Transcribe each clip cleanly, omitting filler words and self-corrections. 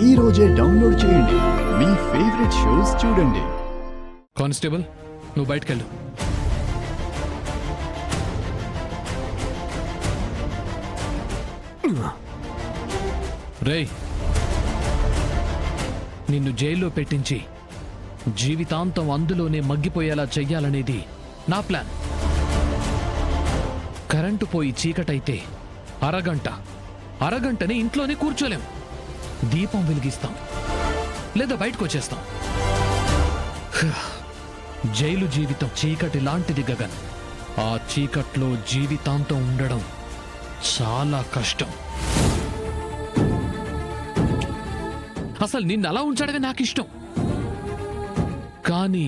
ఈ రోజే డౌన్లోడ్ చేయండి. మీ ఫేవరెట్ షోస్ చూడండి. కానిస్టేబుల్, నువ్వు బయటకెళ్ళు. రేయ్, నిన్ను జైల్లో పెట్టించి జీవితాంతం అందులోనే మగ్గిపోయేలా చెయ్యాలనేది నా ప్లాన్. కరెంటు పోయి చీకటైతే అరగంటనే ఇంట్లోనే కూర్చోలేం. దీపం వెలిగిస్తాం, లేదా బయటకు వచ్చేస్తాం. జైలు జీవితం చీకటి లాంటిది గగన్. ఆ చీకట్లో జీవితాంతం ఉండడం చాలా కష్టం. అసలు నిన్ను అలా ఉంచడమే నాకిష్టం. కానీ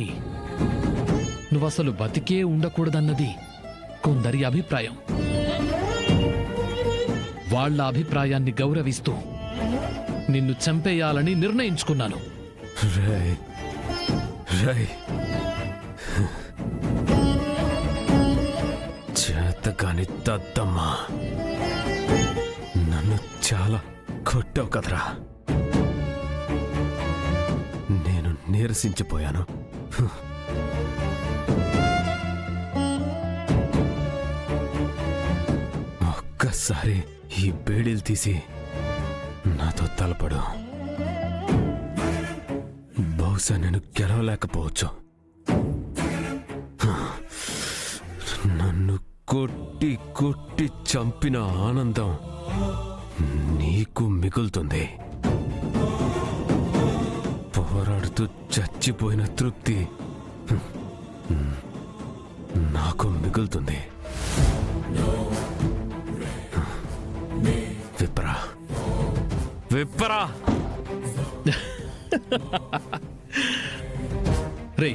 నువ్వసలు బతికే ఉండకూడదన్నది కొందరి అభిప్రాయం. వాళ్ళ అభిప్రాయాన్ని గౌరవిస్తూ నిన్ను చంపేయాలని నిర్ణయించుకున్నాను. చేతగాని దద్దమ్మా, నన్ను చాలా కొట్టావు కదరా. నేను నీరసించిపోయాను. ఒక్కసారి ఈ బేడీలు తీసి నాతో తలపడు. బహుశా నేను గెలవలేకపోవచ్చు. నన్ను కొట్టి కొట్టి చంపిన ఆనందం నీకు మిగులుతుంది. పోరాడుతూ చచ్చిపోయిన తృప్తి నాకు మిగులుతుంది. విప్పరా. రే,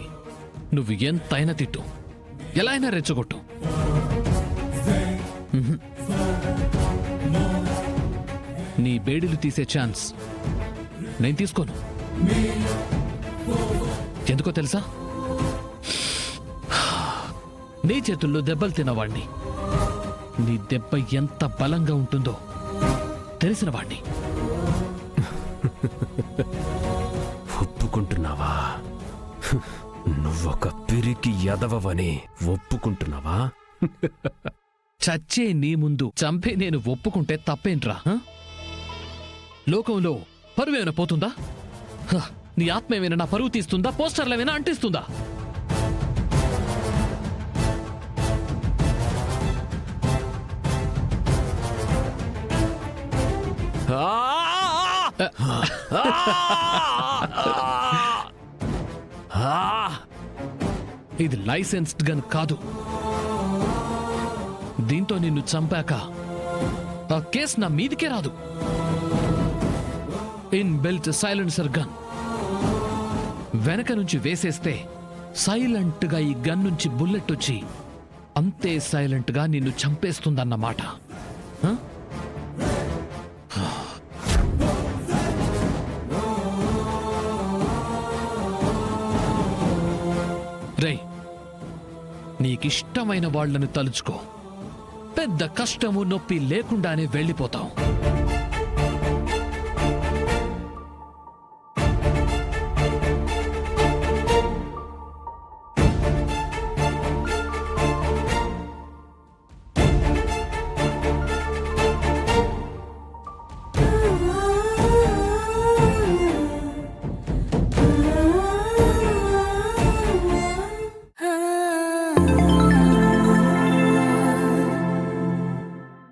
నువ్వు ఎంతైనా తిట్టు, ఎలా అయినా రెచ్చగొట్టు. నీ బేడీలు తీసే ఛాన్స్ నేను తీసుకోను. ఎందుకో తెలుసా? నీ చేతుల్లో దెబ్బలు తినవాణ్ణి. నీ దెబ్బ ఎంత బలంగా ఉంటుందో తెలిసిన వాణ్ణి. ఒప్పుకుంటున్నావా? నువ్వొక పిరికి ఎదవని ఒప్పుకుంటున్నావా? చచ్చే నీ ముందు చంపే నేను ఒప్పుకుంటే తప్పేంట్రా? లోకంలో పరువేమైనా పోతుందా? నీ ఆత్మ ఏమైనా నా పరువు తీస్తుందా? పోస్టర్లు ఏమైనా అంటిస్తుందా? ఇది లైసెన్స్డ్ గన్ కాదు. దీంతో నిన్ను చంపాక ఆ కేసు నా మీదికే రాదు. In built silencer gun. వెనక నుంచి వేసేస్తే సైలెంట్ గా ఈ గన్ నుంచి బుల్లెట్ వచ్చి అంతే సైలెంట్ గా నిన్ను చంపేస్తుందన్నమాట. రేయ్, నీకిష్టమైన వాళ్లను తలుచుకో. పెద్ద కష్టము నొప్పి లేకుండానే వెళ్ళిపోతావు.